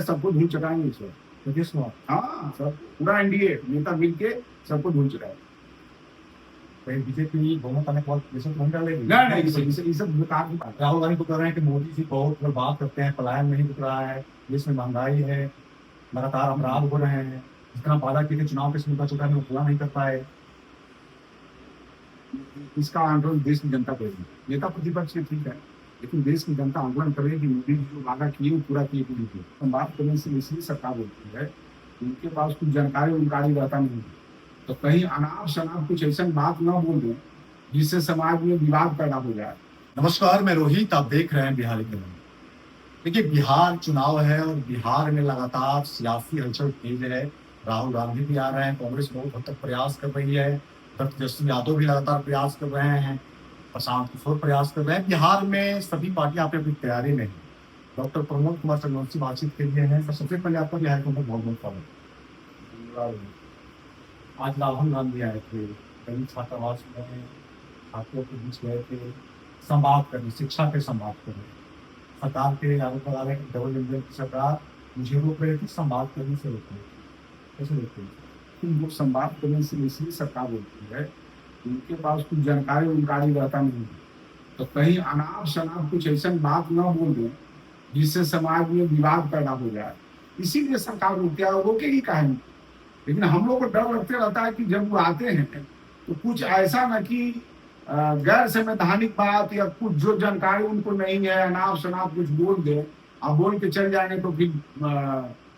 सबको धूल चटाएंगे सर। नीतीश कुमार हाँ सर, पूरा एनडीए नेता मिलके सबको धूल चटाए। कहीं बीजेपी बहुमत आने के बाद ये सब नहीं डालेगी। नहीं, ये सब बेकार की बात है। राहुल गांधी तो कह रहे हैं कि मोदी जी बहुत बात करते हैं, पलायन नहीं रुक रहा है, देश में महंगाई है, लगातार अपराध हो रहे हैं, जितना वादा किए थे चुनाव के समय का चुका वो पूरा नहीं कर पाए। इसका आंदोलन देश की जनता करेगी। नेता प्रतिपक्ष है ठीक है, लेकिन देश की जनता आंदोलन करेगी कि मोदी जी जो वादा किए वो पूरा किए पूरी किए। हम बात करने से इसलिए सरकार बोलती है उनके पास कुछ जानकारी रहता नहीं है, तो कहीं अनाप शनाप कुछ ऐसा बात न बोल दें जिससे समाज में विवाद पैदा हो जाए। नमस्कार, मैं रोहित, आप देख रहे हैं बिहारी कदम। देखिए, बिहार चुनाव है और बिहार में लगातार सियासी हलचल तेज है। राहुल गांधी भी आ रहे हैं, कांग्रेस बहुत हद तक प्रयास कर रही है, तेजस्वी यादव भी लगातार प्रयास कर रहे हैं, प्रशांत किशोर प्रयास कर रहे हैं। बिहार में सभी पार्टियां अपनी अपनी तैयारी में हैं। डॉक्टर प्रमोद कुमार चंद्रवंशी बातचीत के लिए हैं। सबसे पहले आपका बिहार को बहुत बहुत स्वागत। आज राहुल गांधी आए थे, कई छात्रावास में छात्रों के बीच गए थे, संवाद करने, शिक्षा के संवाद करने। सरकार के आरोप लगा रहे हैं कि डबल इंजन की सरकार मुझे रोक रही थी, संवाद करने से रोक रही थी। कैसे रोक रही थी? वो संवाद करने से इसलिए सरकार बोलती है उनके पास कुछ जानकारी रहता नहीं है, तो कहीं अनाप शनाप कुछ ऐसा बात न बोल दें जिससे समाज में विवाद पैदा हो जाए। इसीलिए सरकार रोकेगी काहे नहीं। लेकिन हम लोग को डर लगते रहता है कि जब वो आते हैं तो कुछ ऐसा न कि गैर संवैधानिक बात या कुछ जो जानकारी उनको नहीं है अनाप शनाप कुछ बोल दे, आप बोल के चल जाएंगे तो फिर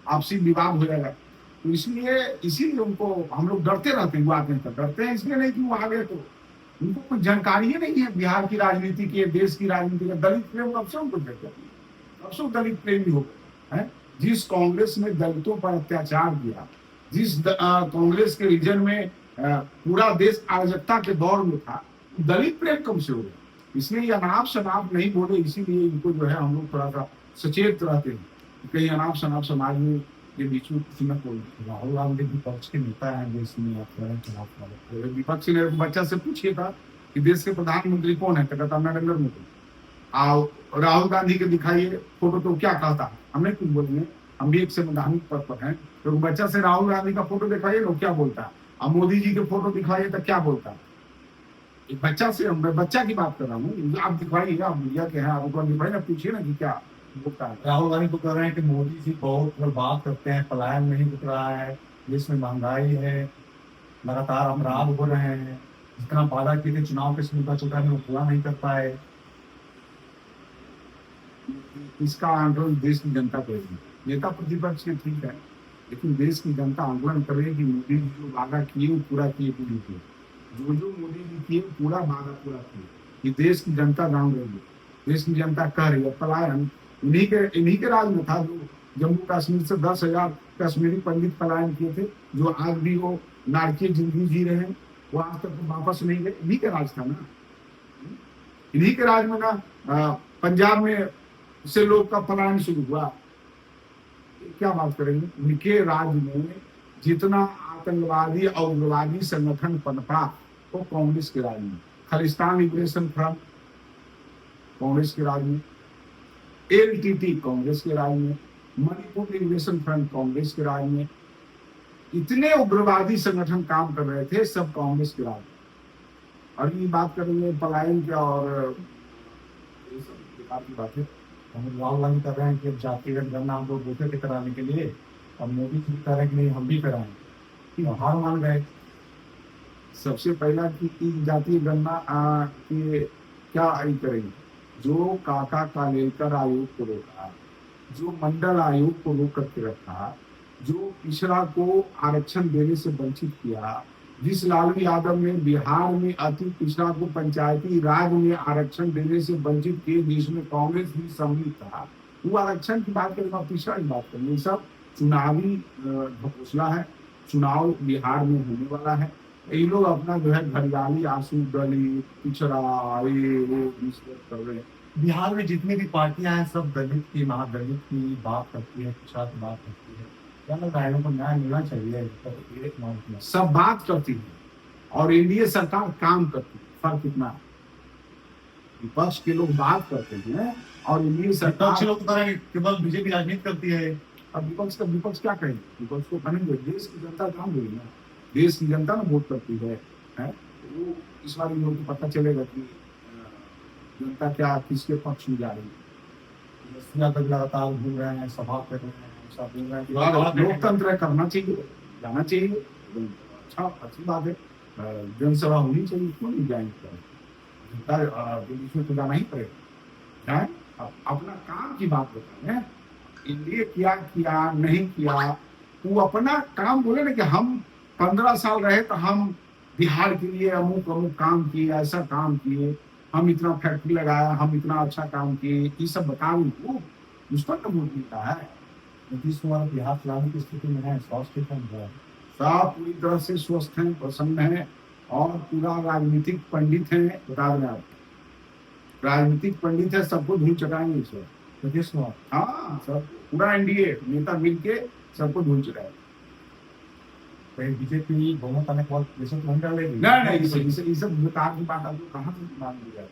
आपसी विवाद हो जाएगा। तो इसीलिए उनको हम लोग डरते रहते हैं। वो आते हैं डरते हैं इसलिए नहीं कि वो आ गए तो उनको कुछ जानकारी ही नहीं है बिहार की राजनीति की, देश की राजनीति का। दलित प्रेम कब से उनको कब से दलित प्रेमी हो गए। जिस कांग्रेस ने दलितों पर अत्याचार किया, जिस कांग्रेस के रीजन में पूरा देश अराजकता के दौर में था, दलित प्रेम कब से हो गया। इसलिए अनाप शनाप नहीं बोले, इसीलिए इनको जो है हम लोग थोड़ा सा सचेत रहते हैं कहीं अनाप शनाप समाज में के बीच में किसी न कोई। राहुल गांधी विपक्ष के नेता है देश में, आप कह रहे हैं चुनाव वाले। विपक्ष ने बच्चा से पूछिएगा कि देश के प्रधानमंत्री कौन है, तो कहता नरेंद्र मोदी। आओ राहुल गांधी के दिखाइए फोटो तो क्या कहता, हमने कुछ बोलेंगे, हम भी एक संवैधानिक पद पर हैं। तो बच्चा से राहुल गांधी का फोटो दिखाइए तो क्या बोलता है, अब मोदी जी के फोटो दिखाइए तो क्या बोलता है। एक बच्चा से, मैं बच्चा की बात कर रहा हूँ, आप दिखवाइए, आप मीडिया के हैं, आप दिखाइए ना, पूछिए ना कि क्या बोलता है। राहुल गांधी तो कह रहे हैं कि मोदी जी बहुत बात करते हैं, पलायन नहीं रुक रहा है, देश में महंगाई है, लगातार अपराध हो रहे हैं, जितना वादा किए थे चुनाव के समय का चुका वो पूरा नहीं कर पाए। इसका आंदोलन देश की जनता करेगी। नेता प्रतिपक्ष है ठीक है, लेकिन देश की जनता आंदोलन करेगी कि मोदी जी जो वादा किए वो पूरा किए पूरी किए। जो मोदी जी किए पूरा वादा पूरा किए, ये देश की जनता जान रही है, देश की जनता कह रही है। पलायन इन्हीं के राज में था, जो जम्मू कश्मीर से 10,000 कश्मीरी पंडित पलायन किए थे, जो आज भी वो नारकीय जिंदगी जी रहे हैं, वो आज तक वापस नहीं गए। इन्हीं के राज था ना, इन्हीं के राज में ना पंजाब में से लोग का पलायन शुरू हुआ। क्या बात करेंगे, उनके राज में जितना आतंकवादी और उग्रवादी संगठन पनपा वो कांग्रेस के राज में। खालिस्तान लिबरेशन फ्रंट कांग्रेस के राज में, एलटीटी कांग्रेस के राज में, मणिपुर लिबरेशन फ्रंट कांग्रेस के राज में। इतने उग्रवादी संगठन काम कर रहे थे, सब कांग्रेस के राज में। और ये बात करेंगे पलायन क्या और ये सब बेकार की बात है। हम राहुल गांधी कर रहे हैं कि जातिगत गणना हम लोग वोटर के कराने के लिए, अब मोदी जी कह रहे हैं कि नहीं हम भी कराएं, हार मान गए। सबसे पहला कि जातीय गणना के क्या करेंगे, जो काका कालेलकर आयोग को रोका, जो मंडल आयोग को रोक करके रखा, जो पिछड़ा को आरक्षण देने से वंचित किया, जिस लालू यादव ने बिहार में अति पिछड़ा को पंचायती राज में आरक्षण देने से वंचित किए, जिसमें कांग्रेस भी सम्मिलित था, वो आरक्षण की बात करें, पिछड़ा की बात करें। ये सब चुनावी घोषणा है, चुनाव बिहार में होने वाला है। ये लोग अपना जो है घड़ियाली आंसू दलित पिछड़ा ये वो कर रहे हैं। बिहार में जितनी भी पार्टियां हैं सब दलित की, महादलित की बात करती है, पिछड़ा की बात करती है। क्या लगता है को न्याय मिलना चाहिए? सब बात करती है और एनडीए सरकार काम करती है। फर्क कितना है, विपक्ष के लोग बात करते हैं और एनडीए सरकार लोग केवल बीजेपी राजनीति करती है। अब विपक्ष क्या कहें, विपक्ष को कहेंगे देश की जनता काम हुई ना, देश की जनता ना वोट करती है, तो वो इस बार इन लोगों को पता चलेगा कि जनता क्या किसके पक्ष में जा रही है। सुना तक लगातार घूम रहे हैं, सभा कर रहे हैं, सब बोल रहे हैं कि लोकतंत्र है, करना चाहिए, जाना चाहिए, अच्छा अच्छी बात है। जनसभा होनी चाहिए, क्यों नहीं जाएंगे, जनता बीच में तो जाना ही पड़ेगा। हैं? अपना काम की बात बताएं हैं? इनलिए किया नहीं किया, वो अपना काम बोले ना कि हम 15 साल रहे तो हम बिहार के लिए अमुक अमुक काम किए, ऐसा काम किए, हम इतना फैक्ट्री लगाया, हम इतना अच्छा काम किए, ये सब बताओ उनको, उस पर तो वोट मिलता है। नीतीश कुमार बिहार चलाने की स्थिति में है, स्वास्थ्य ठीक है, सब पूरी तरह से स्वस्थ हैं, प्रसन्न हैं, और पूरा राजनीतिक पंडित है, बता दें आप, राजनीतिक पंडित है, सबको धूल चटाएंगे इस वक्त नीतीश कुमार। हाँ, सब पूरा एनडीए नेता मिलके सबको धूल चटाए। कहीं बीजेपी बहुमत आने के बाद देशों को नहीं डालेगी? नहीं, ये सब बेकार की बात आपको कहाँ से मान दी जाए।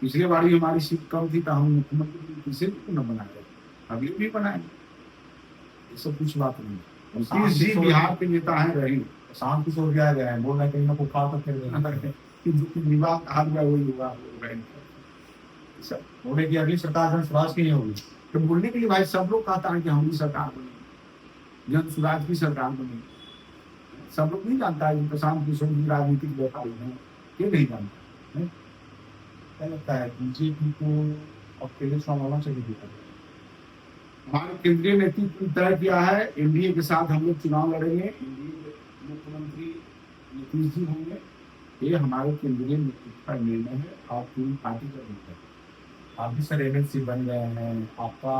पिछले बार ही हमारी सीट कम थी तो हम मुख्यमंत्री किसी को न बनाए, अभी भी बनाए, ये सब कुछ बात नहीं। जी बिहार के नेता है रही, शांति से हो गया है, बोल रहे कहीं ना कोई खा कर कि जो विवाद आ गया वही हुआ, बोले कि अगली सरकार जन स्वराज की नहीं होगी। तो बोलने के लिए भाई सब लोग कहता है कि हमारी सरकार बनी, जन स्वराज की सरकार बनी, सब लोग नहीं जानता है कि प्रशांत किशोर जी राजनीतिक व्यापारी हैं, ये नहीं जानता है। क्या लगता है बीजेपी को अब केंद्र चुनाव होना चाहिए? हमारे केंद्रीय नेतृत्व ने तय किया है, एनडीए के साथ हम लोग चुनाव लड़ेंगे, एनडीए के मुख्यमंत्री नीतीश जी होंगे, ये हमारे केंद्रीय नेतृत्व का निर्णय है और पूरी पार्टी का निर्णय है। आप भी सर एमएलसी बन गए हैं, आपका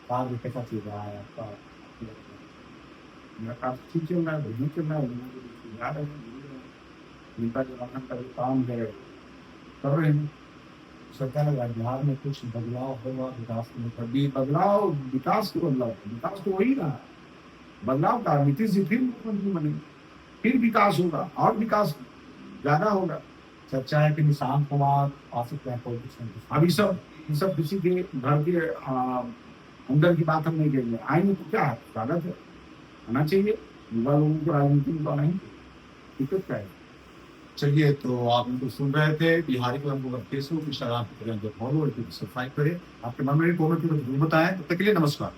कार्य कैसा चल रहा है? आपका ठीक चल रहा है, बढ़िया चल रहा है, सुधार है, नेता जवान का जो काम है कर रहे हैं। सरकार लगा बिहार में कुछ बदलाव होगा विकास में? अभी बदलाव, विकास के बदलाव, विकास तो वही रहा, बदलाव का नीतीश जी फिर मुख्यमंत्री बने, फिर विकास होगा और विकास ज्यादा होगा। चर्चा है कि निशांत कुमार आ सकते हैं पॉलिटिक्स में। अभी सब किसी के घर के अंदर की बात हम नहीं करेंगे, आएंगे तो क्या है, स्वागत है, आना चाहिए, युवा लोगों को राजनीति में तो आना ही, दिक्कत क्या है। चलिए, तो आप इनको सुन रहे थे, बिहारी को हमको फेसबुक इंस्टाग्राम पर फॉलो और सब्सक्राइब करें। आपके मन में कॉमेंट में बताएं। तब तक के लिए नमस्कार।